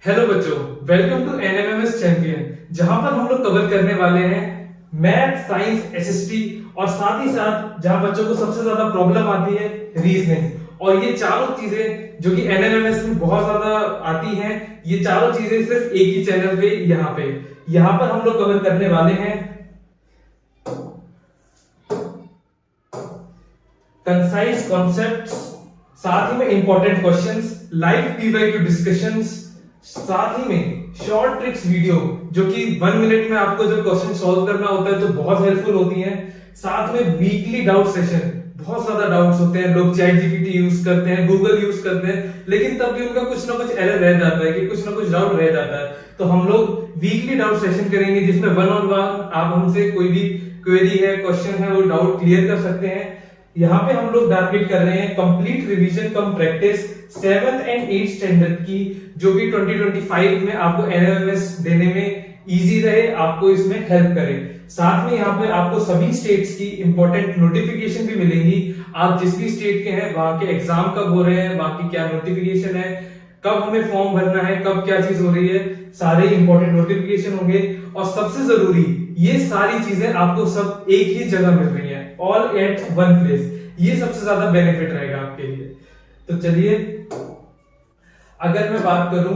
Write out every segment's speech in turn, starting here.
Hello बच्चों, welcome to NMIMS champion, जहां पर हम लोग कवर करने वाले हैं मैथ, साइंस, एसएसटी और साथ ही साथ जहां बच्चों को सबसे ज्यादा प्रॉब्लम आती है रीजनिंग। और ये चारों चीजें जो कि एनएमएमएस में बहुत ज्यादा आती हैं, ये चारों चीजें सिर्फ एक ही चैनल पे यहाँ पर हम लोग कवर करने वाले हैं कंसाइज कॉन्सेप्ट्स, साथ ही में important questions, live PYQ discussions, साथ ही में शॉर्ट ट्रिक्स वीडियो जो कि 1 मिनट में आपको जब क्वेश्चन सॉल्व करना होता है तो बहुत हेल्पफुल होती है। साथ में वीकली डाउट सेशन, बहुत ज्यादा डाउट्स होते हैं, लोग चैट जीपीटी यूज करते हैं, गूगल यूज करते हैं, लेकिन तब भी उनका कुछ ना कुछ एरर रह जाता है कि कुछ ना कुछ डाउट रह जाता है। तो हम लोग वीकली डाउट सेशन करेंगे जिसमें 1-on-1 आप हमसे कोई भी क्वेरी है, क्वेश्चन है, वो डाउट क्लियर कर सकते हैं। यहाँ पे हम लोग टारगेट कर रहे हैं complete revision come practice 7th and 8th standard की, जो कि 2025 में आपको एनएमएमएस देने में इजी रहे, आपको इसमें हेल्प करे। साथ में यहाँ पे आपको सभी स्टेट्स की इंपॉर्टेंट नोटिफिकेशन भी मिलेंगी। आप जिस भी स्टेट के हैं वहां के एग्जाम कब हो रहे हैं, वहां की क्या नोटिफिकेशन है, कब हमें फॉर्म भरना है, कब क्या चीज हो रही है, सारे इंपॉर्टेंट नोटिफिकेशन होंगे। और सबसे जरूरी, ये सारी चीजें आपको सब एक ही जगह मिल रही है, ऑल एट वन प्लेस। ये सबसे ज्यादा बेनिफिट रहेगा आपके लिए। तो चलिए, अगर मैं बात करूं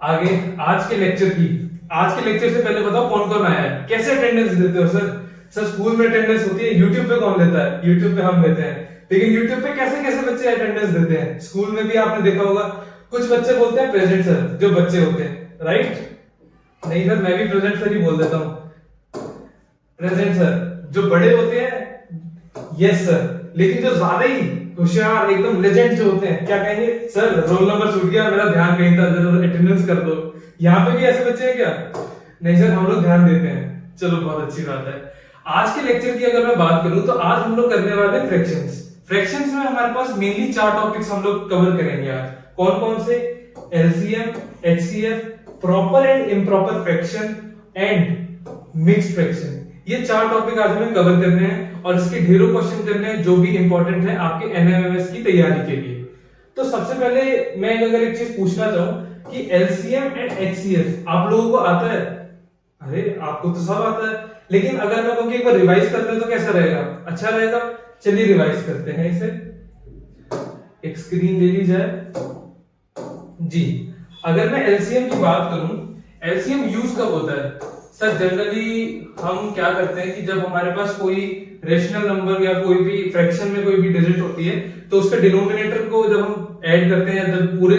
आगे आज के लेक्चर की, आज के लेक्चर से पहले बताओ कौन कौन आया है, कैसे अटेंडेंस देते हो सर? सर स्कूल में अटेंडेंस होती है, यूट्यूब पे कौन लेता है? यूट्यूब पे हम लेते हैं। लेकिन यूट्यूब पे कैसे कैसे बच्चे अटेंडेंस देते हैं? स्कूल में भी आपने देखा होगा, कुछ बच्चे बोलते हैं प्रेजेंट सर, जो बच्चे होते हैं, राइट? नहीं सर, मैं भी प्रेजेंट सर ही बोल देता हूं, प्रेजेंट सर। जो बड़े होते हैं यस सर, लेकिन जो ज्यादा ही होशियार एकदम लेजेंड जो होते हैं, क्या कहेंगे? सर रोल नंबर छूट गया, मेरा ध्यान कहीं था, जरूर अटेंडेंस कर दो। यहाँ पे भी ऐसे बच्चे हैं क्या? नहीं सर, हम लोग ध्यान देते हैं। चलो, बहुत अच्छी बात है। आज के लेक्चर की अगर मैं बात करूं तो आज हम लोग करने वाले हैं फ्रैक्शंस। फ्रैक्शंस में हमारे पास मेनली 4 टॉपिक्स हम लोग कवर करेंगे आज। कौन कौन से? LCM, HCF, proper and improper fraction and mixed fraction. ये 4 टॉपिक आज हमें कवर करने हैं और इसके ढेरों क्वेश्चन करने हैं जो भी इंपॉर्टेंट है आपके एनएमएमएस की तैयारी के लिए। तो सबसे पहले मैं अगर एक चीज पूछना चाहूं कि एलसीएम एंड एचसीएफ आप लोगों को आता है? अरे आपको तो सब आता है, लेकिन अगर मैं कहूं कि एक बार रिवाइज कर ले तो कैसा रहेगा? अच्छा रहेगा। चलिए रिवाइज करते हैं इसे। एक स्क्रीन ले ली जाए जी। अगर मैं एलसीएम की बात करूं, एलसीएम यूज कब होता है? सर जनरली हम क्या करते हैं कि जब हमारे पास कोई रेशनल नंबर या कोई भी फ्रैक्शन में कोई भी डिजिट होती है तो उसके डिनोमिनेटर को जब हम ऐड करते हैं, जब पूरे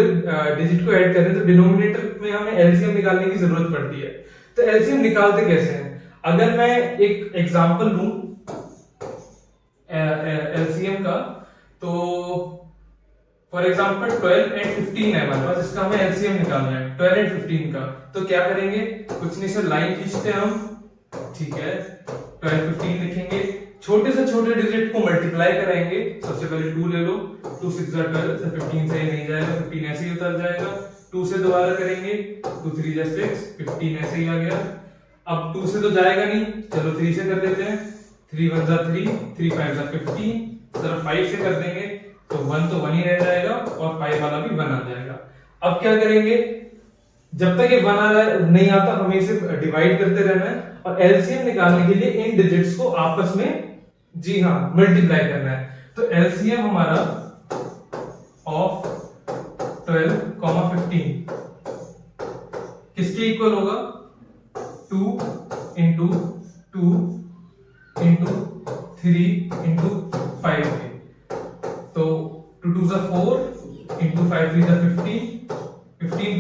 डिजिट को ऐड करते हैं तो डिनोमिनेटर में हमें एलसीएम निकालने की जरूरत पड़ती है। तो एलसीएम निकालते कैसे हैं? अगर मैं एक एग्जांपल लूं एलसीएम का, तो फॉर एग्जाम्पल 12 एंड 15 है हमारे पास, इसका हमें एलसीएम निकालना है 12 एंड 15 का। तो क्या करेंगे? कुछ नहीं सर, लाइन खींचते हैं हम, ठीक है, 12 15 लिखेंगे, छोटे से छोटे डिजिट को मल्टीप्लाई कराएंगे। सबसे पहले 2 ले लो, 2 6 12, 15 से नहीं जाएगा, 15 ऐसे ही उतर जाएगा। 2 से दोबारा करेंगे, 2 3 6, 15 ऐसे ही आ गया। अब 2 से तो जाएगा नहीं, चलो 3 से कर देते हैं, 3 1 3, 3 5 15, सिर्फ 5 से कर देंगे तो 1 तो 1 ही रह जाएगा और 5 वाला भी 1 आ जाएगा। अब क्या करेंगे? जब तक ये 1 नहीं आता हमें इसे डिवाइड करते रहना है और एलसीएम निकालने के लिए इन डिजिट्स को आपस में, जी हाँ, मल्टीप्लाई करना है। तो एलसीएम हमारा ऑफ 12, 15 किसके इक्वल होगा? 2 इंटू 2 इंटू 3 इंटू 5 के। तो 2 2 4 इंटू 5 3 15,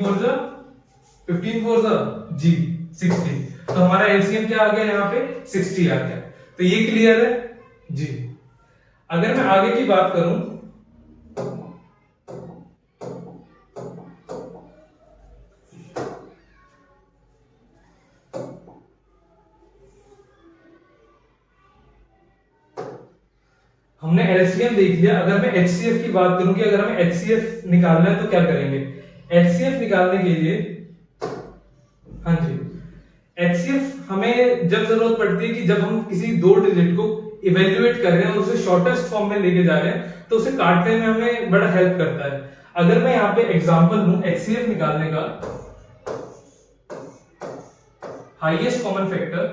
15 4 जी 60। तो हमारा एलसीएम क्या आ गया? यहाँ पे 60 आ गया। तो ये क्लियर है जी। अगर मैं आगे की बात करूं, हमने एलसीएम देख लिया। अगर मैं एचसीएफ की बात करूं कि अगर हमें एचसीएफ निकालना है तो क्या करेंगे? एचसीएफ निकालने के लिए, हाँ जी, एचसीएफ हमें जब जरूरत पड़ती है कि जब हम किसी 2 डिजिट को इवेल्युएट कर रहे हैं और उसे शॉर्टेस्ट फॉर्म में लेके जा रहे हैं तो उसे काटने में हमें बड़ा हेल्प करता है। अगर मैं यहाँ पे एग्जांपल लूं HCF निकालने का, हाईएस्ट कॉमन फैक्टर,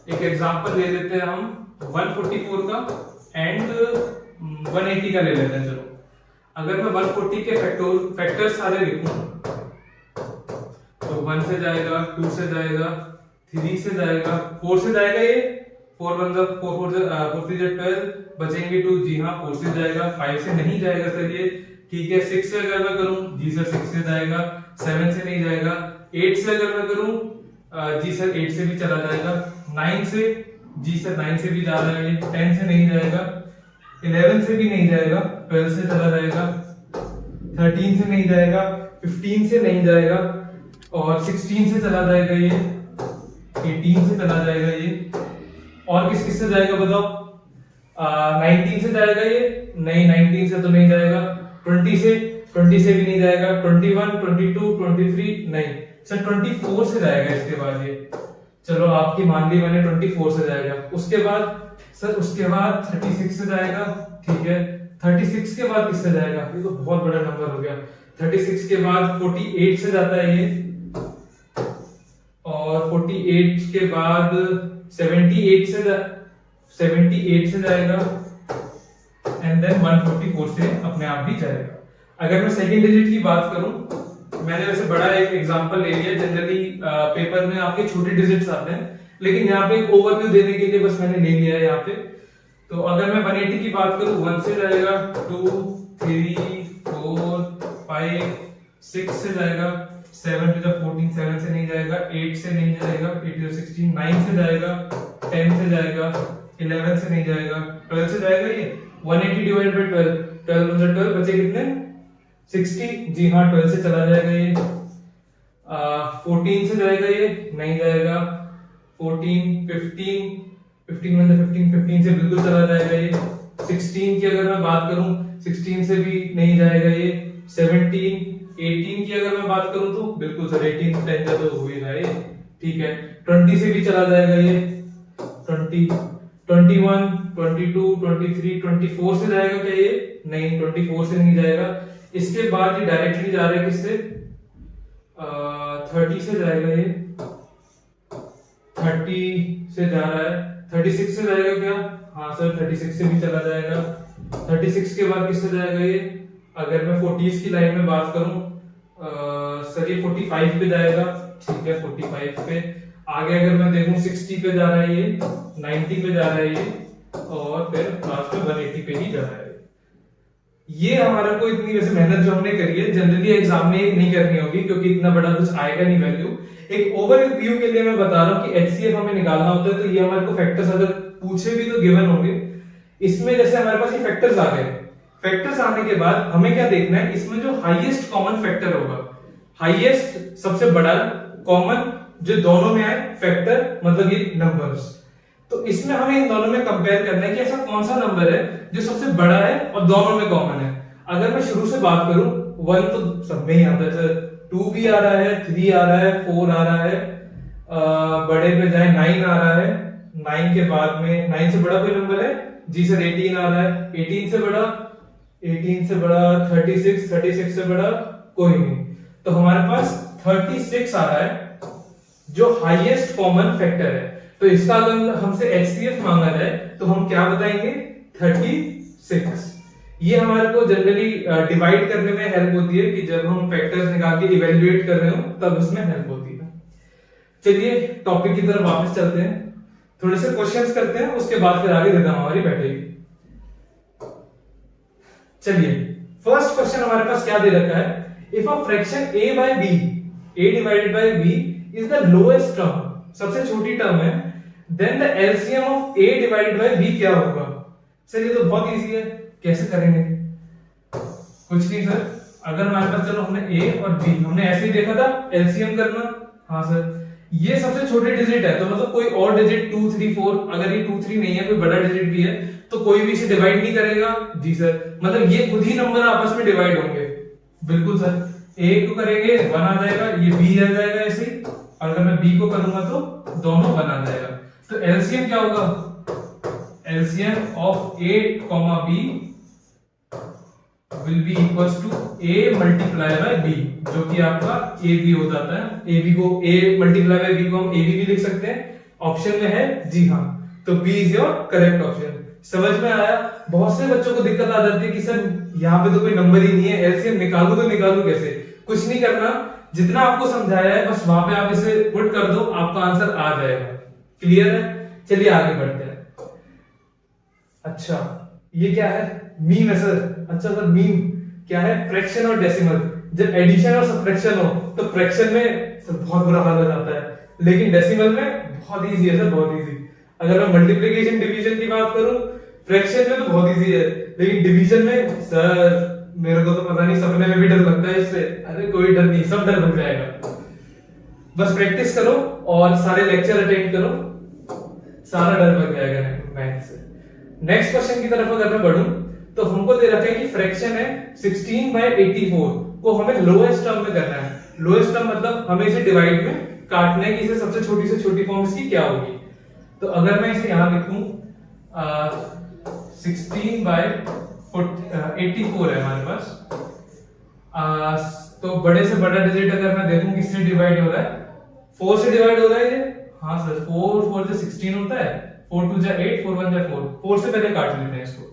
एक एग्जांपल ले लेते हैं हम 144 का एंड 180 का ले लेते हैं। चलो अगर मैं 140 के फैक्टर सारे लिखूं तो 1 से जाएगा, 2 से जाएगा, 3 से जाएगा, 4 से जाएगा, ये 4 1 4 3 12 बचेंगे 2, जी हाँ 4 से जाएगा, 5 से नहीं जाएगा सर ये, ठीक है। 6 से अगर मैं करूं, जी सर 6 से जाएगा, 7 से नहीं जाएगा, 8 से अगर मैं करूं, जी सर 8 से भी चला जाएगा, 9 से, जी सर 9 से भी जा रहा है, 10 से नहीं जाएगा, 11 से भी नहीं जाएगा, 12 से चला जाएगा, 13 से नहीं जाएगा, 15 से नहीं जाएगा, और 16 से चला जाएगा ये, 18 से चला जाएगा ये, और किस किस से जाएगा बताओ? 19 से जाएगा ये, नहीं 19 से तो नहीं जाएगा, 20 से भी नहीं जाएगा, 21, 22, 23 नहीं सर, 24 से जाएगा इसके बाद ये, चलो आपकी मान ली मैंने, 24 से जाएगा। उसके बाद सर, उसके बाद 36 से जाएगा, ठीक है। 36 के बाद किससे जाएगा? ये तो बहुत बड़ा नंबर हो गया। 36 के बाद 48 से जाता है ये, और 48 के बाद 78 से जाएगा, एंड देन 144 से अपने आप भी जाएगा। अगर मैं सेकंड डिजिट की बात करूं, मैंने वैसे बड़ा एक एग्जांपल ले लिया, जनरली पेपर में आपके छोटे डिजिट्स आते हैं, लेकिन यहाँ पे एक ओवरव्यू देने के लिए बस मैंने ले लिया है यहाँ पे। तो अगर मैं 180 की बात करूं, 1 से जाएगा, 2 3 4 5 6 से जाएगा, 7 to the 14 7 से नहीं जाएगा, 8 से नहीं जाएगा, 8 to the 16 9 से जाएगा, 10 से जाएगा, 11 से नहीं जाएगा, 12 से जाएगा ये, 180 डिवाइडेड बाय 12, 12 बचे कितने? 60, जी हाँ 12 से चला जाएगा ये। 14 से जाएगा ये, नहीं जाएगा, 14 15 से बिल्कुल चला जाएगा ये। 16 की अगर मैं बात करूं, 16 से भी नहीं जाएगा ये। 17 18 की अगर मैं बात करूं तो बिल्कुल सर 18 10 तो हो ही रहा है, ठीक है। 20 से भी चला जाएगा ये, 20 21 22 23 24 से जाएगा क्या ये? नहीं, 24 से नहीं जाएगा। इसके बाद ये डायरेक्टली जा रहा है किससे? 30 से जाएगा ये, 30 से जा रहा है। 36 से जाएगा क्या? हाँ सर 36 से भी चला जाएगा। 36 के बाद किससे जाएगा ये? अगर मैं 40s की लाइन में बात करूं, सर ये 45 पे जाएगा, ठीक है 45 पे। आगे अगर मैं देखूं 60 पे जा रहा है ये, 90 पे जा रहा है ये, और फिर लास्ट में 180 पे ही जा रहा है। ये हमारा को इतनी वैसे मेहनत जो हमने करी है जनरली एग्जाम में नहीं करनी होगी, क्योंकि इतना बड़ा कुछ आएगा नहीं वैल्यू। एक ओवरव्यू के लिए मैं बता रहा हूँ कि HCF हमें निकालना होता है, तो ये हमारे को फैक्टर्स अगर पूछे भी तो गिवन होंगे। इसमें जैसे हमारे पास ये फैक्टर्स आ गए, फैक्टर्स आने के बाद हमें क्या देखना है, इसमें जो हाईएस्ट कॉमन फैक्टर होगा, हाईएस्ट सबसे बड़ा कॉमन जो दोनों में आए फैक्टर, मतलब ये नंबर्स, तो इसमें हमें इन दोनों में कंपेयर करना है कि ऐसा कौन सा नंबर है जो सबसे बड़ा है और दोनों में कॉमन है। अगर मैं शुरू से बात करूं, 1 तो सब में ही आता है, 2 भी आ रहा है, 3 आ रहा है, 4 आ रहा है, बड़े पे जाए 9 आ रहा है, 9 के बाद में 9 से बड़ा कोई नंबर है? जी सर 18 आ रहा है। 18 से बड़ा 36, 36 से बड़ा कोई नहीं। तो हमारे पास 36 आ रहा है जो हाईएस्ट कॉमन फैक्टर है। तो इसका अगर हमसे HCF मांगा जाए तो हम क्या बताएंगे? 36। ये हमारे को जनरली डिवाइड करने में हेल्प होती है कि जब हम फैक्टर्स निकाल के इवेल्युएट कर रहे हो तब इसमें हेल्प होती है। चलिए टॉपिक की तरफ वापस चलते हैं, थोड़े से क्वेश्चंस करते हैं, उसके बाद फिर आगे रिदम हमारी बैठेगी। चलिए फर्स्ट क्वेश्चन हमारे पास क्या दे रखा है? If a fraction a by b, a divided by b is the lowest term, सबसे छोटी टर्म है, then the LCM of a divided by b क्या होगा? सर ये तो बहुत इजी है, कैसे करेंगे? कुछ नहीं सर, अगर हमारे पास, चलो हमने a और b हमने ऐसे ही देखा था, LCM करना। हाँ सर, ये सबसे छोटे डिजिट है, तो मतलब कोई और डिजिट 2 3 4, अगर ये 2 3 नहीं है, कोई बड़ा डिजिट भी है तो कोई भी इसे डिवाइड नहीं करेगा। जी सर, मतलब ये खुद ही नंबर आपस में डिवाइड होंगे। बिल्कुल सर, a को करेंगे 1 आ जाएगा, ये b आ जाएगा ऐसे ही, और अगर मैं b को करूंगा तो दोनों 1 आ जाएगा। तो LCM क्या होगा? LCM of a, b will be equals to a multiply by b, जो कि आपका ab हो जाता है। ab को a मल्टीप्लाई बाय b को हम ab भी लिख सकते हैं, ऑप्शन में है जी हाँ, तो b is your correct option. समझ में आया? बहुत से बच्चों को दिक्कत आ जाती है कि सर यहाँ पे तो कोई नंबर ही नहीं है, एलसीएम निकालू तो निकालू कैसे? कुछ नहीं करना, जितना आपको समझाया है बस वहां पे आप इसे पुट कर दो, आपका आंसर आ जाएगा। क्लियर है? चलिए आगे बढ़ते हैं। अच्छा ये क्या है? मीम है सर। अच्छा सर मीम क्या है? फ्रैक्शन और डेसिमल। जब एडिशन और सब्ट्रैक्शन हो तो फ्रैक्शन में सर बहुत बुरा हाल हो जाता है, लेकिन डेसिमल में बहुत इजी है सर, बहुत इजी। अगर मैं मल्टीप्लिकेशन डिवीजन की बात करूं, फ्रैक्शन में तो बहुत इजी है, लेकिन डिवीजन में सर मेरे को तो पता नहीं, सपने में भी डर लगता है इससे। अरे कोई डर नहीं, सब डर भग जाएगा। बस प्रैक्टिस करो और सारे लेक्चर अटेंड करो, सारा डर भग जाएगा मैथ से। नेक्स्ट क्वेश्चन की तरफ अगर मैं बढ़ूं तो हमको दे रखा है कि फ्रैक्शन है 16/84 को हमें लोएस्ट टर्म में करना है। लोएस्ट टर्म मतलब हमें इसे डिवाइड में काटना है कि इसे सबसे छोटी से छोटी फॉर्म इसकी क्या होगी। तो अगर मैं इसे यहां लिखूं 16/84 है हमारे पास, तो बड़े से बड़ा डिजिट अगर मैं देखूं किससे डिवाइड हो रहा है? 4 से डिवाइड हो रहा है ये। हाँ सर 4 से 16 होता है, 4 2 जा 8, 4 1 जा 4। 4 से पहले काट लेते हैं इसको,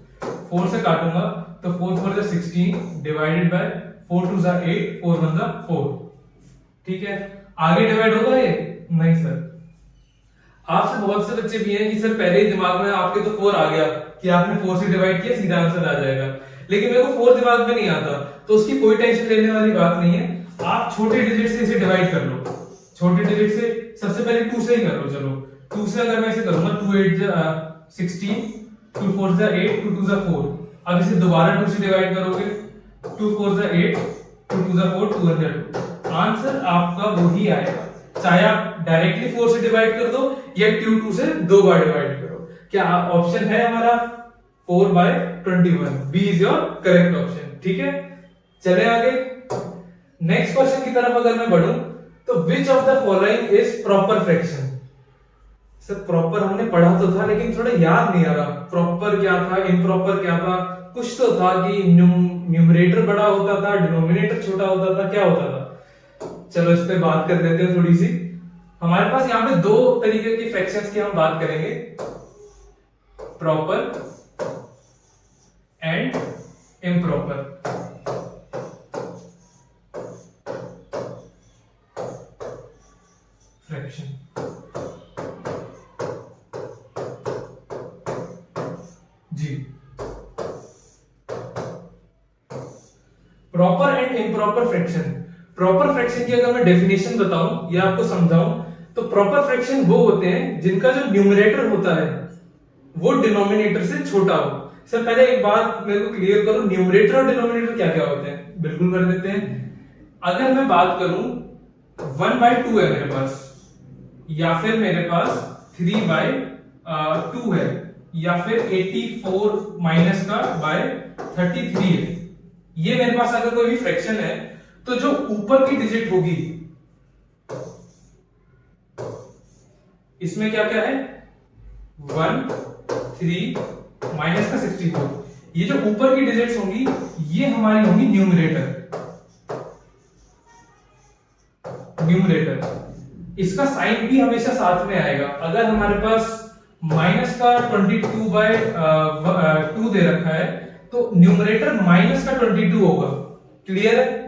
4 से काटूंगा तो 4 4 जा 16 डिवाइडेड बाय 4 2 जा 8, 4 1 जा 4। ठीक है, आगे डिवाइड होगा ये? नहीं सर। आपसे बहुत से बच्चे भी हैं कि सर पहले ही दिमाग में आपके तो 4 आ गया कि आपने 4 से डिवाइड किया, सीधा आंसर आ जाएगा, लेकिन मेरे को 4 दिमाग में नहीं आता, तो उसकी कोई टेंशन लेने वाली बात नहीं है। आप छोटे डिजिट से इसे डिवाइड कर लो, छोटे डिजिट से सबसे पहले 2 से ही कर लो। चलो 2 से अगर मैं इसे करूंगा 2 8 जा 16, 2 4 जा 8, 2 2 जा 4। अब इसे दोबारा 2 से डिवाइड करोगे, 2 4 जा 8, 2 2 जा 4, 2 1 जा 2। आंसर आपका वही आएगा, चाहे आप डायरेक्टली 4 से डिवाइड कर दो या 2 से 2 बार डिवाइड करो। क्या ऑप्शन है हमारा 4/21? B is your correct option. ठीक है, चले आगे। नेक्स्ट क्वेश्चन की तरफ अगर मैं बढ़ूं तो which of the following is proper fraction? Sir proper हमने पढ़ा तो था, लेकिन थोड़ा याद नहीं आ रहा प्रॉपर क्या था, इम्प्रॉपर क्या था। कुछ तो था कि न्यूमरेटर बड़ा होता था, डिनोमिनेटर छोटा होता था, क्या होता था? चलो इस पे बात कर लेते हैं थोड़ी सी। हमारे पास यहाँ पे 2 तरीके की फ्रैक्शंस की हम बात करेंगे, प्रॉपर एंड इम्प्रॉपर। फ्रैक्शन जी, proper and improper fraction. Proper fraction की अगर मैं डेफिनेशन बताऊं या आपको समझाऊं तो प्रॉपर फ्रैक्शन वो होते हैं जिनका जो न्यूमरेटर होता है वो डिनोमिनेटर से छोटा हो। सर पहले एक बात मेरे को क्लियर करो, न्यूमरेटर और डिनोमिनेटर क्या क्या होते हैं? बिल्कुल कर देते हैं। अगर मैं बात करूं 1/2 है मेरे पास, या फिर मेरे पास 3/2 है, या फिर 84 माइनस का बाय 33 है, ये मेरे पास अगर कोई भी फ्रैक्शन है तो जो ऊपर की डिजिट होगी इसमें क्या क्या है? 1 3 माइनस का 64। ये जो ऊपर की डिजिट्स होंगी ये हमारी होंगी न्यूमरेटर। इसका साइन भी हमेशा साथ में आएगा। अगर हमारे पास माइनस का 22/2 दे रखा है तो न्यूमरेटर माइनस का 22 होगा। क्लियर है?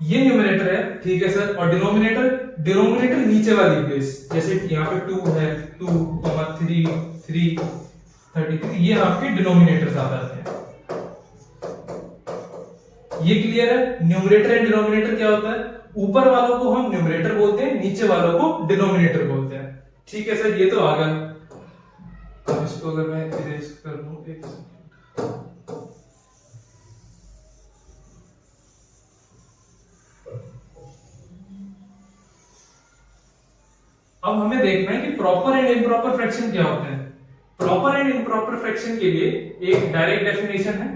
ये न्यूमरेटर है, ठीक है सर। और डिनोमिनेटर नीचे वाली प्लेस, जैसे यहाँ पे 2 है, 2, 3, 3, 33, ये आपके डिनोमिनेटर्स आ जाते हैं। ये क्लियर है? न्यूमरेटर एंड डिनोमिनेटर क्या होता है? ऊपर वालों को हम न्यूमरेटर बोलते हैं, नीचे वालों को डिनोमिनेटर बोलते हैं। ठीक है सर, ये तो आ गया। अब इसको अगर मैं इरेज कर दूं, एक सेकंड। अब हमें देखना है कि प्रॉपर एंड इम्प्रॉपर फ्रैक्शन क्या होते हैं। प्रॉपर एंड इम्प्रॉपर फ्रैक्शन के लिए एक डायरेक्ट डेफिनेशन है।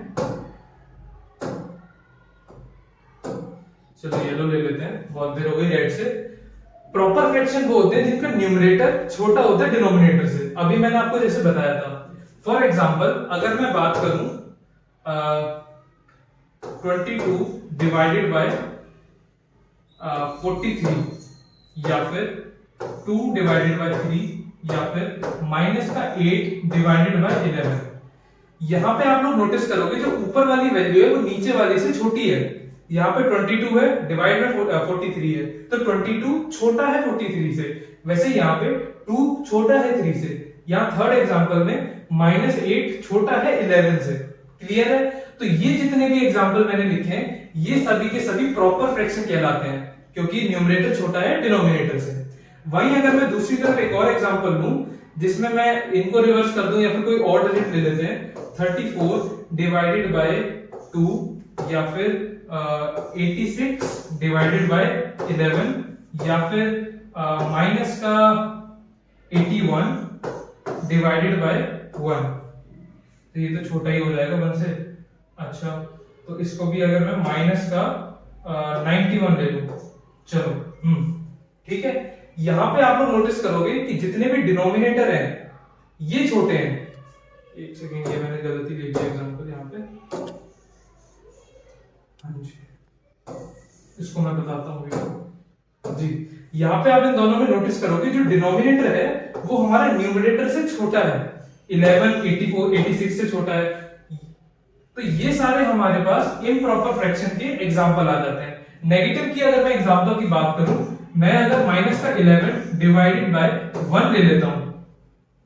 चलो येलो ले लेते हैं, बहुत देर हो गई रेड से। प्रॉपर फ्रैक्शन वो होते हैं जिनका न्यूमरेटर छोटा होता है डिनोमिनेटर से। अभी मैंने आपको जैसे बताया था, फॉर एग्जांपल अगर मैं बात करूं 22 डिवाइडेड बाय 43 या फिर 2 डिवाइडेड बाय 3 या फिर माइनस का 8 डिवाइडेड बाय 11। यहां पे आप लोग नोटिस करोगे जो ऊपर वाली वैल्यू है वो नीचे वाली से छोटी है। यहाँ पे 22 है डिवाइड बाय 43 है, तो 22 छोटा है 43 से। वैसे यहाँ पे 2 छोटा है 3 से। यहाँ थर्ड एग्जांपल में -8 छोटा है 11 से। क्लियर है? तो ये जितने भी एग्जांपल मैंने लिखे हैं ये सभी के सभी प्रॉपर फ्रैक्शन कहलाते हैं, क्योंकि न्यूमरेटर छोटा है डिनोमिनेटर से। वहीं अगर मैं दूसरी तरफ एक और एग्जांपल लूं जिसमें मैं इनको रिवर्स कर दूं या फिर कोई और डिजिट ले लेते हैं, 34 डिवाइडेड बाय 2 या फिर 86 डिवाइडेड बाय 11 या फिर माइनस का 81 डिवाइडेड बाय 1। तो ये तो छोटा ही हो जाएगा 1 से। अच्छा, तो इसको भी अगर मैं माइनस का 91 ले लूं, चलो ठीक है। यहां पे आप लोग नोटिस करोगे कि जितने भी डिनोमिनेटर हैं ये छोटे हैं। एक सेकेंड, ये मैंने गलती लिख दी एग्जांपल यहाँ पे। हाँ जी, इसको मैं बताता हूँ जी। यहाँ पे आप इन दोनों में नोटिस करोगे जो डिनोमिनेटर है वो हमारा न्यूमरेटर से छोटा है। 11 84 86 से छोटा है। तो ये सारे हमारे पास इम्प्रॉपर फ्रैक्शन के एग्जांपल आ जाते हैं। नेगेटिव की अगर मैं एग्जांपल की बात करूं, मैं अगर माइनस का 11 डिवाइडेड बाय 1 ले लेता हूं,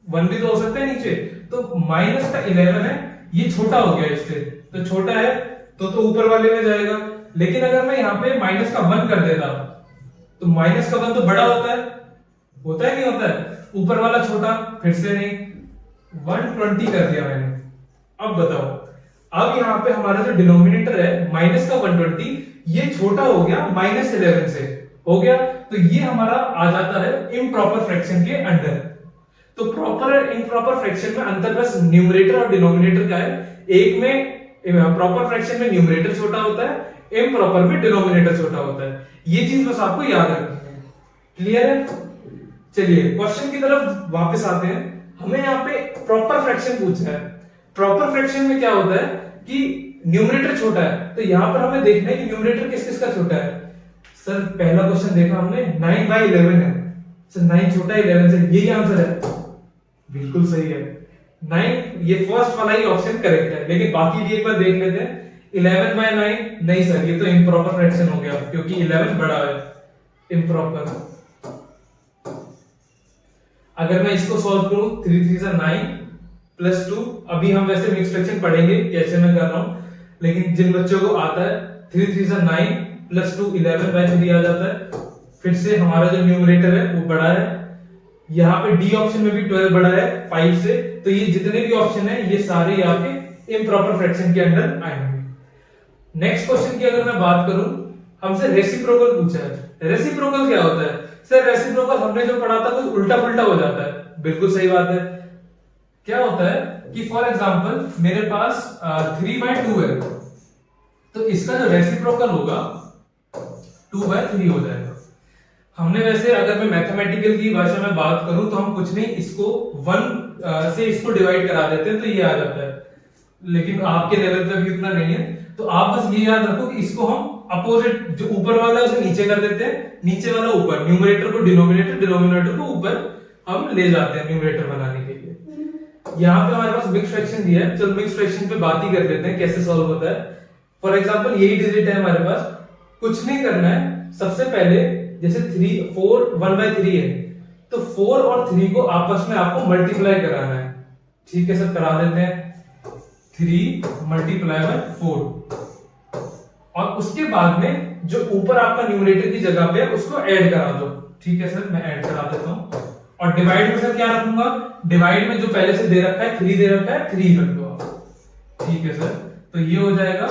1 भी तो हो सकता है नीचे, तो माइनस का 11 है, ये छोटा हो गया इससे, तो छोटा है तो ऊपर वाले में जाएगा। लेकिन अगर मैं यहाँ पे माइनस का 1 कर देता तो माइनस का 1 तो बड़ा होता है नहीं होता है, ऊपर वाला छोटा, फिर से नहीं, 120 कर दिया मैंने। अब बताओ, अब यहाँ पे हमारा जो डिनोमिनेटर है माइनस का 120 ये छोटा हो गया माइनस 11 से हो गया, तो ये हमारा आ जाता है इम्प्रॉपर फ्रैक्शन के अंडर। तो प्रॉपर इम्प्रॉपर फ्रैक्शन में अंतर बस न्यूमरेटर और डिनोमिनेटर का है। एक में प्रॉपर फ्रैक्शन में न्यूमरेटर छोटा होता है, इम्प्रॉपर में डिनोमिनेटर छोटा होता है। ये चीज बस आपको याद रखनी है। क्लियर है? चलिए क्वेश्चन की तरफ वापस आते हैं। हमें यहाँ पे प्रॉपर फ्रैक्शन पूछा है। प्रॉपर फ्रैक्शन में क्या होता है कि न्यूमरेटर छोटा है, तो यहाँ पर हमें देखना है कि न्यूमरेटर किस किस का छोटा है। सर पहला क्वेश्चन देखा हमने 9/11 है, सर 9 छोटा है 11 से, यही आंसर है। बिल्कुल सही है, 9 ये फर्स्ट वाला ही ऑप्शन करेक्ट है। लेकिन बाकी भी एक बार देख लेते हैं। 11/9 नहीं सर, ये तो इम्प्रॉपर फ्रैक्शन हो गया क्योंकि 11 बड़ा है, इम्प्रॉपर। अगर मैं इसको सॉल्व करूं 3 3 जा 9 प्लस 2, अभी हम वैसे मिक्स फ्रैक्शन पढ़ेंगे कैसे मैं कर रहा हूं, लेकिन जिन बच्चों को आता है 3 3 जा 9 प्लस 2 11/3 आ जाता है। फिर से हमारा जो न्यूमरेटर है वो बड़ा है। यहाँ पे डी ऑप्शन में भी 12 बड़ा है 5 से, तो ये जितने भी ऑप्शन है ये सारे आपके इम्प्रॉपर फ्रैक्शन के अंडर आएंगे। नेक्स्ट क्वेश्चन की अगर मैं बात करूं, हमसे रेसिप्रोकल पूछा है। रेसिप्रोकल क्या होता है? सर रेसिप्रोकल हमने जो पढ़ा था कुछ उल्टा पुल्टा हो जाता है। बिल्कुल सही बात है। क्या होता है कि फॉर एग्जांपल मेरे पास 3/2 है, तो इसका जो रेसिप्रोकल होगा 2/3 हो जाएगा। हमने वैसे अगर मैं मैथमेटिकल की भाषा में बात करूं तो हम कुछ नहीं, इसको 1 से इसको डिवाइड करा देते हैं तो ये आ जाता है। लेकिन आपके लेवल पे भी उतना नहीं है, तो आप बस ये याद रखो कि इसको हम अपोजिट, जो ऊपर वाला है उसे नीचे कर देते हैं, नीचे वाला ऊपर, न्यूमरेटर को डिनोमिनेटर, डिनोमिनेटर को ऊपर हम ले जाते हैं न्यूमरेटर बनाने के लिए। यहाँ पे हमारे पास मिक्स फ्रैक्शन दिया है, चलो मिक्स फ्रैक्शन पे बात ही कर लेते हैं कैसे सॉल्व होता है। फॉर एग्जांपल यही डिजिट है हमारे पास, कुछ नहीं करना है। सबसे पहले जैसे 4 1/3 है, तो 4 और 3 को आपस में आपको मल्टीप्लाई कराना है। ठीक है सर, करा देते हैं। 3 × 4 और उसके बाद में जो ऊपर आपका न्यूमरेटर की जगह पे है उसको ऐड करा दो। ठीक है सर, मैं ऐड करा देता हूं। और डिवाइड में सर क्या रखूंगा? डिवाइड में जो पहले से दे रखा है 3 दे रखा है, 3 रख दो आप। ठीक है सर, तो ये हो जाएगा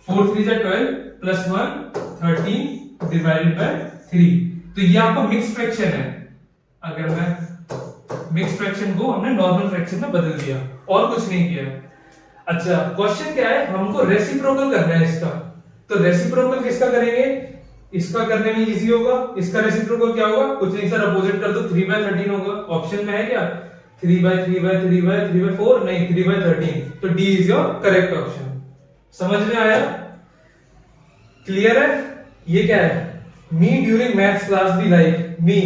4 3 जा 12 प्लस 1 13 डिवाइडेड बाय 3। तो ये आपका मिक्स फ्रैक्शन है। अगर मैं मिक्स फ्रैक्शन को हमने नॉर्मल फ्रैक्शन में बदल दिया और कुछ नहीं किया। अच्छा, क्वेश्चन क्या है? हमको रेसिप्रोकल करना है इसका। तो रेसिप्रोकल किसका करेंगे? इसका करने में इजी होगा। इसका रेसिप्रोकल क्या होगा? कुछ नहीं सर, अपोजिट कर दो, 3/13 होगा। ऑप्शन में है क्या 3/3/3/3/4? नहीं, 3/13। तो D is your correct option. समझ में आया? क्लियर है? ये क्या है? Me during maths class be like me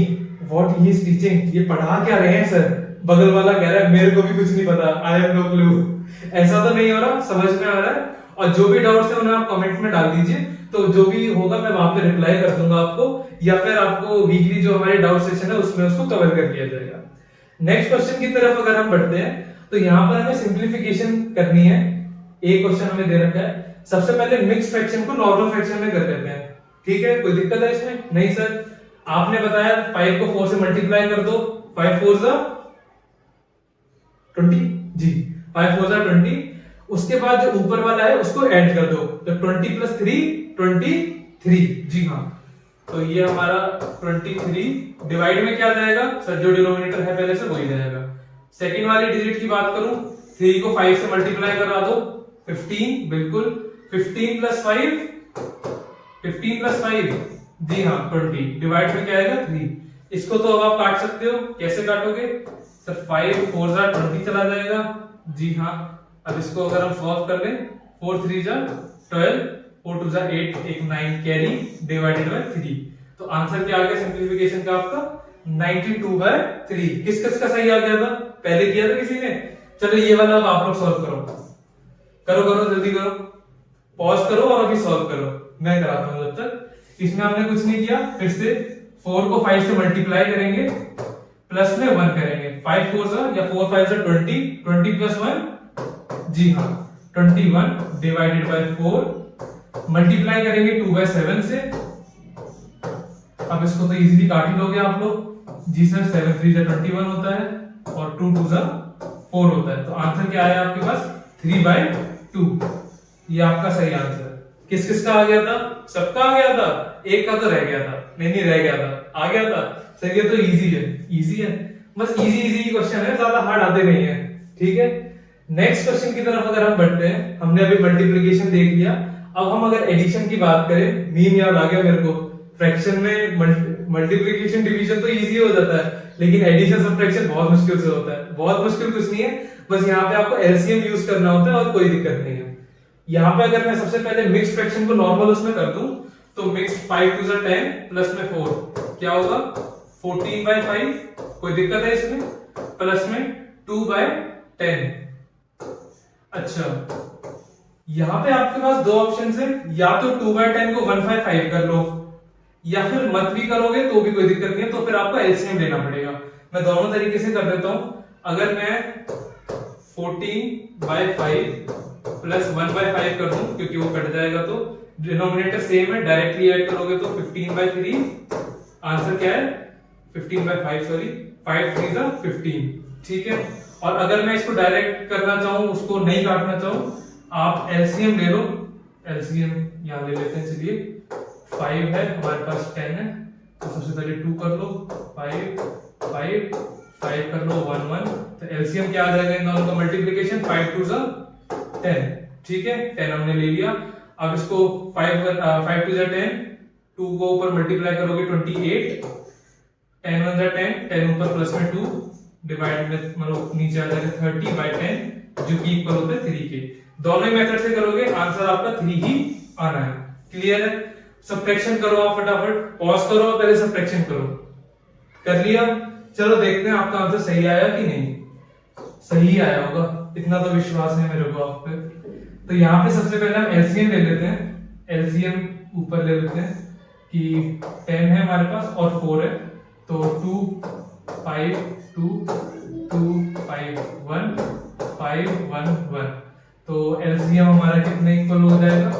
what he is teaching. ये पढ़ा क्या रहे हैं सर? बगल वाला कह रहा है मेरे को भी कुछ नहीं पता, आई हैव नो क्लू। ऐसा तो नहीं हो रहा, समझ में आ रहा है? और जो भी डाउट्स है उन्हें आप कमेंट में डाल दीजिए, तो जो भी होगा मैं वहां पे रिप्लाई कर दूंगा आपको, या फिर आपको वीकली जो हमारे डाउट सेशन है उसमें उसको कवर कर लिया जाएगा। नेक्स्ट क्वेश्चन की तरफ अगर हम बढ़ते हैं तो यहाँ पर हमें सिंप्लीफिकेशन करनी है। एक क्वेश्चन हमें दे रखा है, सबसे पहले मिक्स फ्रैक्शन को नॉर्मल फ्रैक्शन में कर लेते हैं। ठीक है, कोई दिक्कत है इसमें? नहीं सर, आपने बताया 5 को 4 से मल्टीप्लाई कर दो, 5 4 जा 20 जी, 5 4 जा 20। उसके बाद जो ऊपर वाला है उसको ऐड कर दो, तो 20 प्लस 3 23। जी हाँ, तो ये हमारा 23 डिवाइड में क्या जाएगा सर? जो डिनोमिनेटर है पहले से वही जाएगा। सेकंड वाली डिजिट की बात करूं, 3 को 5 से मल्टीप्लाई करा दो, 15 बिल्कुल। 15 प्लस 5 जी हाँ 20 डिवाइड में क्या आएगा? 3। इसको तो अब आप काट सकते हो, कैसे काटोगे सर? 5 4 जा 20 चला जाएगा। जी हाँ, अब इसको अगर हम सॉल्व कर लें, 4 3 जा 12, 4 2 जा 8, एक 9 कैरी डिवाइडेड बाय 3। तो आंसर क्या आ गया सिंप्लीफिकेशन का आपका? 92/3। किस किस का सही आ गया था? पहले किया था किसी ने? चलो ये वाला अब आप लोग सॉल्व करो, करो जल्दी करो, पॉज करो और अभी सॉल्व करो, मैं कराता हूं जब तक। इसमें हमने कुछ नहीं किया, फिर से 4 को 5 से मल्टीप्लाई करेंगे, प्लस में 1 करेंगे, 5 4 जा या 4 5 जा 20, 20 प्लस 1 जी हाँ 21 डिवाइडेड बाय 4, मल्टीप्लाई करेंगे 2/7 से। अब इसको तो इजीली काट ही लोगे आप लोग। जी सर, 7 3 जा 21 होता है और 2 2 जा 4 होता है, तो आंसर क्या आया आपके पास? 3/2। ये आपका सही आंसर। किस किस का आ गया था? सबका आ गया था, एक का तो रह गया था। नहीं रह गया था, आ गया था सर। ये तो इजी है, बस इजी क्वेश्चन है, ज्यादा हार्ड आते नहीं है। ठीक है, नेक्स्ट क्वेश्चन की तरफ अगर हम बढ़ते हैं, हमने अभी मल्टीप्लिकेशन देख लिया, अब हम अगर एडिशन की बात करें, मीम याद आ गया मेरे को। फ्रैक्शन में मल्टीप्लिकेशन डिवीजन तो इजी हो जाता है, लेकिन एडिशन सब्ट्रैक्शन बहुत मुश्किल से होता है। बहुत मुश्किल कुछ नहीं है, बस यहाँ पे आपको एलसीएम यूज करना होता है और कोई दिक्कत नहीं है। यहाँ पे अगर मैं सबसे पहले मिक्स फ्रैक्शन को नॉर्मल उसमें कर दूं, तो मिक्स 5 2 जा 10 प्लस में 4 क्या होगा? 14/5। कोई दिक्कत है इसमें? प्लस में 2/10। अच्छा, यहाँ पे आपके पास दो ऑप्शन है, या तो 2/10 को 1/5 कर लो, या फिर मत भी करोगे तो भी कोई दिक्कत नहीं है, तो फिर आपको एलसीएम लेना पड़ेगा। मैं दोनों तरीके से कर देता हूं। अगर मैं 14/5 प्लस 1/5 कर दूं, क्योंकि वो कट जाएगा तो डिनोमिनेटर सेम है, डायरेक्टली ऐड करोगे तो 15/3। आंसर क्या है? 15/5 सॉरी, 5 3 जा 15। ठीक है, और अगर मैं इसको डायरेक्ट करना चाहूं, उसको नहीं काटना चाहूं, आप एलसीएम ले लो। एलसीएम यहां ले लेते हैं, चलिए 5 है हमारे पास, 10 है, तो सबसे पहले 2 कर लो, 5 कर लो, 1 1। तो एलसीएम क्या आ जाएगा इन दोनों का? मल्टीप्लिकेशन 5 2 जा 10। ठीक है, 10 हमने ले लिया। अब इसको 5 2 जा 10, 2 को ऊपर मल्टीप्लाई करोगे 28, 10 1 जा 10, 10 ऊपर प्लस में 2 डिवाइड में मतलब नीचे आ जाएगा 30/10, जो कि इक्वल होता है 3 के। दोनों ही मेथड से करोगे, आंसर आपका 3 ही आना है। क्लियर है? सब्ट्रैक्शन करो आप फटाफट, पॉज करो, पहले सब्ट्रैक्शन करो। कर लिया? चलो देखते हैं आपका आंसर सही आया कि नहीं। सही आया होगा, इतना तो विश्वास है मेरे को आप पे। तो यहाँ पे सबसे पहले हम एलसीएम ले लेते हैं। एलसीएम ऊपर ले लेते हैं कि 10 है हमारे पास और 4 है, तो 2 5 2 2 5 1 5 1 1। तो एलसीएम हमारा कितने इक्वल हो जाएगा?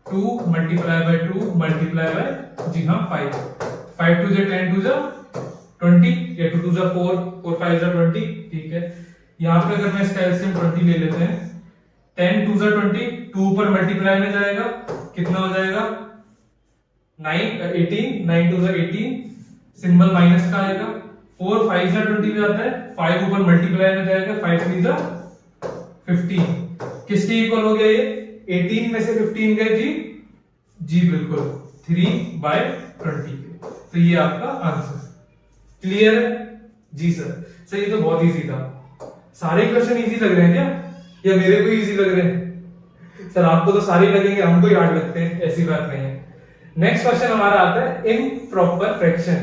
2 मल्टीप्लाई बाय 2 मल्टीप्लाई बाय जी हाँ 5। 5 2 जा 10 2 जा 20, या 2 2 जा 4 4 5 जा 20। ठीक है, यहाँ पे अगर मैं इसका एलसीएम 20 ले लेते हैं, 10 2 जा 20, 2 पर मल्टीप्लाई में जाएगा, कितना हो जाएगा? 18, 9 2 जा 18, सिंबल माइनस का आएगा। 4 5 जा 20 में आता है, 5 ऊपर मल्टीप्लाई में जाएगा, 5 3 जा 15। किसके इक्वल हो गया ये? 18 में से 15 गए जी बिल्कुल 3/20। तो ये आपका आंसर। क्लियर है? जी सर, ये तो बहुत इजी था। सारे क्वेश्चन इजी लग रहे हैं क्या, या मेरे को इजी लग रहे हैं? सर आपको तो सारे लगेंगे, हमको ही हार्ड लगते हैं, ऐसी बात नहीं है। नेक्स्ट क्वेश्चन हमारा आता है इम्प्रॉपर फ्रैक्शन।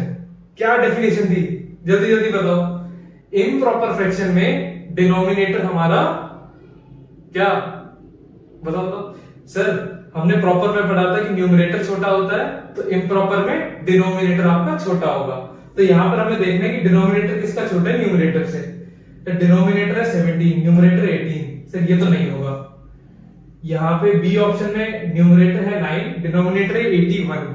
क्या डेफिनेशन थी, जल्दी जल्दी बताओ। इम्प्रॉपर फ्रैक्शन में डिनोमिनेटर हमारा क्या, बताओ बताओ सर। हमने प्रॉपर में पढ़ा था कि न्यूमरेटर छोटा होता है, तो इम्प्रॉपर में डिनोमिनेटर आपका छोटा होगा। तो यहां पर हमें देखना है कि डिनोमिनेटर किसका छोटा है, न्यूमरेटर से। तो डिनोमिनेटर है 17, न्यूमरेटर 18। सर ये तो नहीं होगा। यहाँ पे बी ऑप्शन में न्यूमरेटर है 9, डिनोमिनेटर है 81।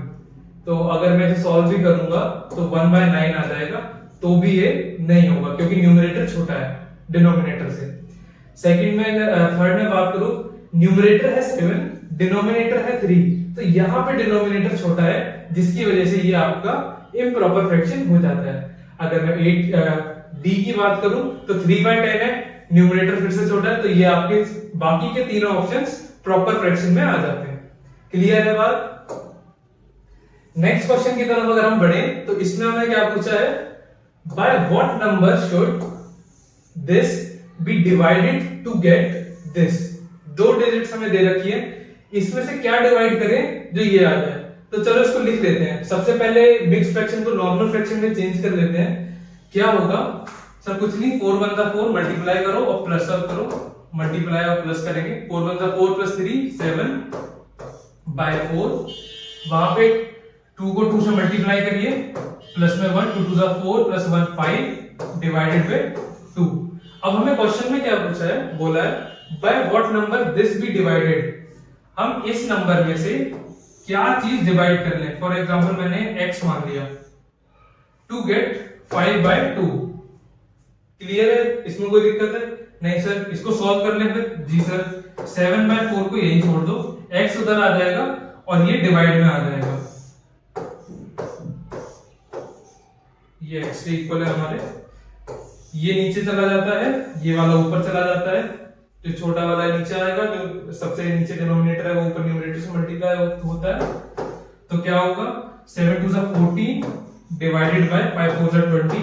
तो अगर मैं इसे सॉल्व भी करूंगा तो 1/9 आ जाएगा, तो भी ये नहीं होगा क्योंकि न्यूमरेटर छोटा है डिनोमिनेटर से। सेकंड में थर्ड में बात करूं, न्यूमरेटर है 7, डिनोमिनेटर है 3। तो यहाँ पे डिनोमिनेटर छोटा है, जिसकी वजह से ये आपका इम्प्रॉपर फ्रैक्शन हो जाता है। अगर मैं 8 डी की बात करूं तो 3/10 है, न्यूमरेटर फिर से छोटा है, तो ये आपके बाकी के तीनों ऑप्शंस प्रॉपर फ्रैक्शन में आ जाते हैं। क्लियर है बात। नेक्स्ट क्वेश्चन की तरफ अगर हम बढ़े तो इसमें हमें क्या पूछा है, by what number should this be divided to get this. 2 digits हमें दे रखी है, इसमें से क्या डिवाइड करें जो ये आ जाए। तो चलो इसको लिख लेते हैं। सबसे पहले मिक्स फ्रैक्शन को नॉर्मल फ्रैक्शन में चेंज कर लेते हैं। क्या होगा सर, कुछ नहीं, 4 1 4 मल्टीप्लाई करो और प्लस अप करो, मल्टीप्लाई और प्लस करेंगे। 4 1 4 प्लस 3 7/4। वहां पे 2 को 2 से मल्टीप्लाई करिए, प्लस में 1, 2 2 4 प्लस 1 5 डिवाइडेड बाय 2। अब हमें क्वेश्चन में क्या पूछा है, बोला है by what number this be divided. हम इस नंबर में से क्या चीज डिवाइड कर लें। फॉर एग्जांपल मैंने x मान लिया, टू गेट 5/2। क्लियर है, इसमें कोई दिक्कत है नहीं सर। इसको सॉल्व कर लें फिर। जी सर, 7/4 को यही छोड़ दो, x उधर आ जाएगा और ये डिवाइड में आ जाएगा। ये x के इक्वल है हमारे, ये नीचे चला जाता है, ये वाला ऊपर चला जाता है। जो छोटा वाला नीचे आएगा, जो सबसे नीचे डिनोमिनेटर है वो ऊपर न्यूमरेटर से मल्टीप्लाई होता है। तो क्या होगा, 7 2 14 डिवाइडेड बाय 5 4 20।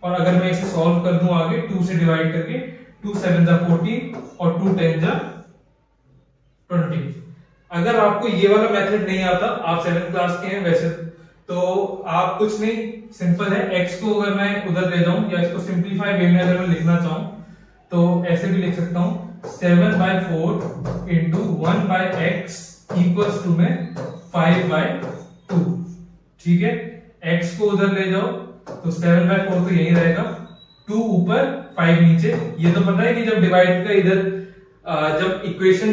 और अगर मैं इसे सॉल्व कर दूं आगे 2 से डिवाइड करके, 2 7 14 और 2 10 20। अगर आपको ये वाला मेथड नहीं आता, आप 7th क्लास के हैं वैसे, तो आप कुछ नहीं, सिंपल है। x को अगर मैं उधर ले जाऊं या इसको सिंपलीफाई वे में अगर मैं लिखना चाहूं तो ऐसे भी लिख सकता हूं, 7/4 इंटू 1/x इक्वल्स टू में 5/2। ठीक है, x को उधर ले जाओ तो 7/4 तो यही रहेगा, 2 ऊपर 5 नीचे। ये तो पता है कि जब डिवाइड का इधर जब इक्वेशन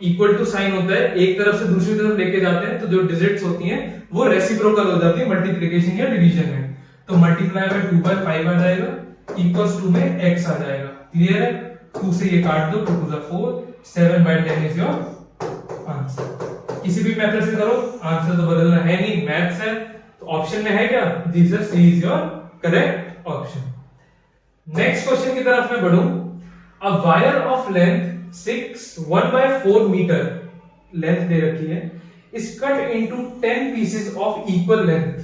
इक्वल टू साइन होता है, एक तरफ से दूसरी तरफ लेके जाते हैं तो जो डिजिट्स होती हैं वो रेसिप्रोकल हो जाती है मल्टीप्लिकेशन या डिवीजन में। तो मल्टीप्लाई बाय 2/5 आ जाएगा, इक्वल्स टू में x आ जाएगा। क्लियर है, 2 से ये काट दो, 2 2 4, 7/10 इज योर आंसर। किसी भी मेथड से करो, आंसर तो बदलना है नहीं, मैथ्स है। तो ऑप्शन में है क्या, जी sir, C is your correct option. Next question की तरफ मैं बढ़ूं। A wire of length 1/4 metre length दे रखी है, is cut into 10 pieces of equal length.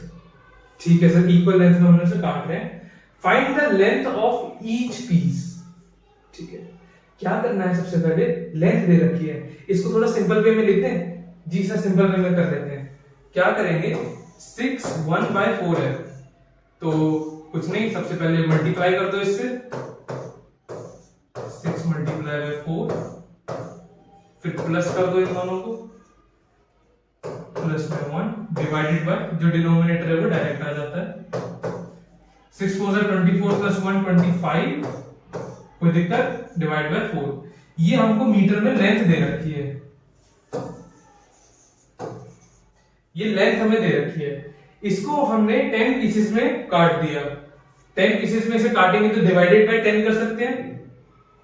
ठीक है सर, इक्वल लेंथ में हमने से काट रहे हैं। Find the length of each piece. ठीक है, क्या करना है, सबसे पहले लेंथ दे रखी है, इसको थोड़ा सिंपल वे में लिखते हैं। जी सर, सिंपल वे में कर लेते हैं। क्या करेंगे, 6 1/4 है, तो कुछ नहीं, सबसे पहले मल्टीप्लाई कर दो इससे, 6 मल्टीप्लाई बाय 4, फिर प्लस कर दो इन दोनों को, प्लस में 1 डिवाइडेड बाय जो डिनोमिनेटर है वो डायरेक्ट आ जाता है। 6 4 24 प्लस 1 25, कोई दिक्कत, डिवाइड बाय 4। ये हमको मीटर में लेंथ दे रखी है, ये लेंथ हमें दे रखी है। इसको हमने 10 पीसेस में काट दिया। 10 पीसेस में से काटेंगे तो डिवाइडेड बाय 10 कर सकते हैं,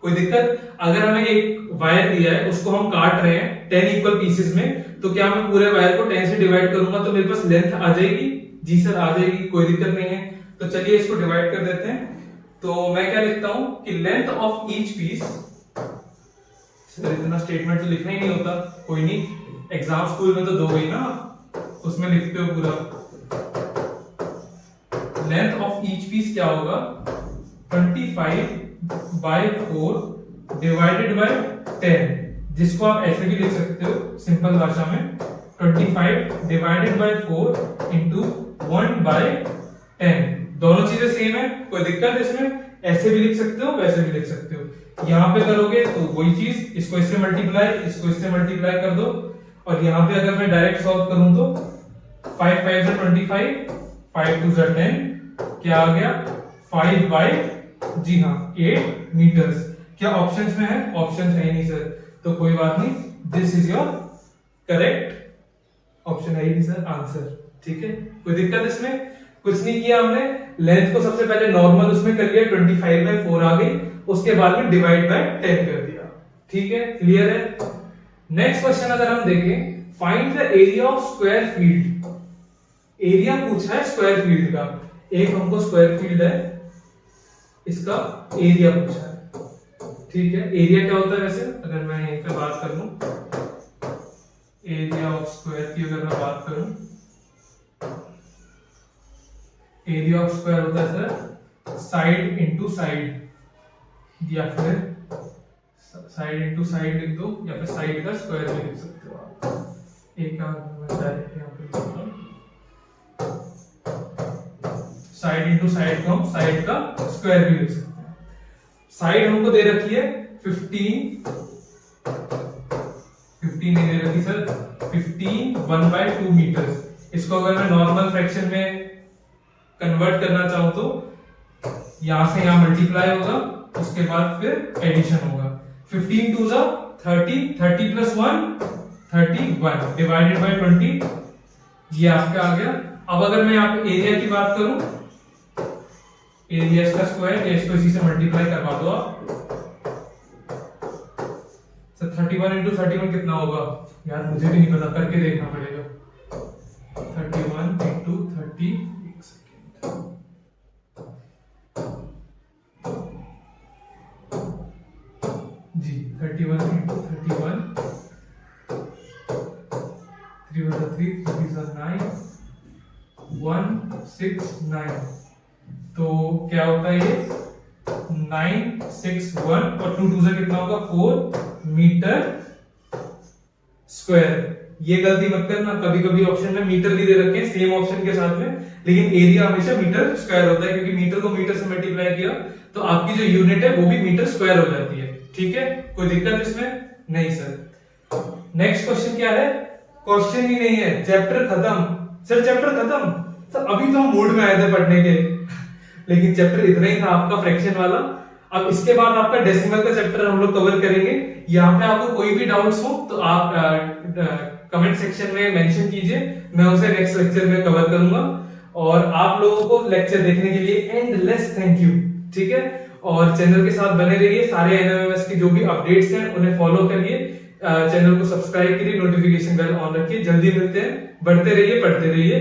कोई दिक्कत। अगर हमें एक वायर दिया है, उसको हम काट रहे हैं 10 इक्वल पीसेस में, तो क्या मैं पूरे वायर को 10 से डिवाइड करूंगा तो मेरे पास लेंथ आ जाएगी। जी सर, आ जाएगी, कोई दिक्कत नहीं है। तो चलिए इसको डिवाइड कर देते हैं। तो मैं क्या लिखता हूं कि length of each piece, sir इतना स्टेटमेंट तो लिखना ही नहीं होता, कोई नहीं, एग्जाम स्कूल में तो दो गई ना, उसमें लिखते हो पूरा। लेंथ ऑफ ईच पीस क्या होगा, 25/4 डिवाइडेड बाय 10, जिसको आप ऐसे भी लिख सकते हो सिंपल भाषा में, 25 डिवाइडेड बाय 4 इंटू 1/10। दोनों चीजें सेम है, कोई दिक्कत इसमें? ऐसे भी लिख सकते हो, वैसे भी लिख सकते हो। यहाँ पे करोगे तो वही चीज, इसको इससे मल्टीप्लाई, इसको इससे मल्टीप्लाई कर दो। और यहाँ पे अगर मैं डायरेक्ट सॉल्व करूं तो 5 5 से 25, 5 2 से 10, क्या आ गया 5 बाय, जी हाँ 8 मीटर्स। क्या ऑप्शंस में है? ऑप्शन है ही नहीं सर, तो कोई बात नहीं, this is your correct option है ही नहीं सर आंसर। ठीक है, कोई दिक्कत इसमें? कुछ नहीं किया हमने, लेंथ को सबसे पहले नॉर्मल उसमें कर लिया, 25/4 आ गई, उसके बाद में डिवाइड बाय 10 कर दिया। ठीक है, क्लियर है? नेक्स्ट क्वेश्चन अगर हम देखें, find the area of square field. Area पूछा है स्क्वायर फील्ड का, एक हमको स्क्वायर फील्ड है, इसका एरिया पूछा है। ठीक है, एरिया क्या होता है वैसे, अगर मैं यहीं पे बात कर लूं, एरिया ऑफ स्क्वायर की अगर मैं बात करूं, एरिया ऑफ स्क्वायर होता है सर साइड इंटू साइड, या फिर साइड इंटू साइड लिख दो, या फिर साइड का स्क्वायर भी लिख सकते हो आप। एक मैं डायरेक्ट यहां पे लिखता हूं, साइड इंटू साइड को हम साइड का स्क्वायर भी लिख सकते हैं। साइड हमको दे रखी है 15 नहीं दे रखी सर, 15 1/2 मीटर। इसको अगर मैं नॉर्मल फ्रैक्शन में कन्वर्ट करना चाहूं तो यहां से यहां मल्टीप्लाई होगा, उसके बाद फिर एडिशन होगा। 15 2 जा 30, 30 प्लस 1 31 डिवाइडेड बाय 20, ये आपका आ गया। अब अगर मैं यहाँ पे एरिया की बात करूं, एरिया इसका स्क्वायर, या इसको इसी से मल्टीप्लाई करवा दो आप। सर 31 इंटू 31 कितना होगा यार, मुझे भी नहीं पता, करके देखना पड़ेगा। 31 इंटू 30, एक सेकेंड, जी 31 इंटू 31, 3 बटा 3, 3 9, 169। तो क्या होता है ये 961, और 2 2 से कितना होगा 4 मीटर स्क्वायर। ये गलती मत करना, कभी कभी ऑप्शन में मीटर भी दे रखे हैं सेम ऑप्शन के साथ में, लेकिन एरिया हमेशा मीटर स्क्वायर होता है, क्योंकि मीटर को मीटर से मल्टीप्लाई किया तो आपकी जो यूनिट है वो भी मीटर स्क्वायर हो जाती है। ठीक है, कोई दिक्कत इसमें? नहीं सर। नेक्स्ट क्वेश्चन क्या है? क्वेश्चन ही नहीं है, चैप्टर खत्म। सर चैप्टर खत्म? सर अभी तो हम मूड में आए थे पढ़ने के लेकिन चैप्टर इतना ही था आपका फ्रैक्शन वाला। अब इसके बाद आपका डेसिमल का चैप्टर हम लोग कवर करेंगे। यहाँ पे आपको कोई भी डाउट्स हो तो आप कमेंट सेक्शन में मेंशन कीजिए, मैं उसे नेक्स्ट लेक्चर में कवर करूंगा। और आप लोगों को लेक्चर देखने के लिए एंडलेस थैंक यू। ठीक है, और चैनल के साथ बने रहिए, सारे एनएमएमएस की जो भी अपडेट्स हैं उन्हें फॉलो करिए, चैनल को सब्सक्राइब करिए, नोटिफिकेशन बेल ऑन रखिए। जल्दी मिलते हैं, बढ़ते रहिए, पढ़ते रहिए।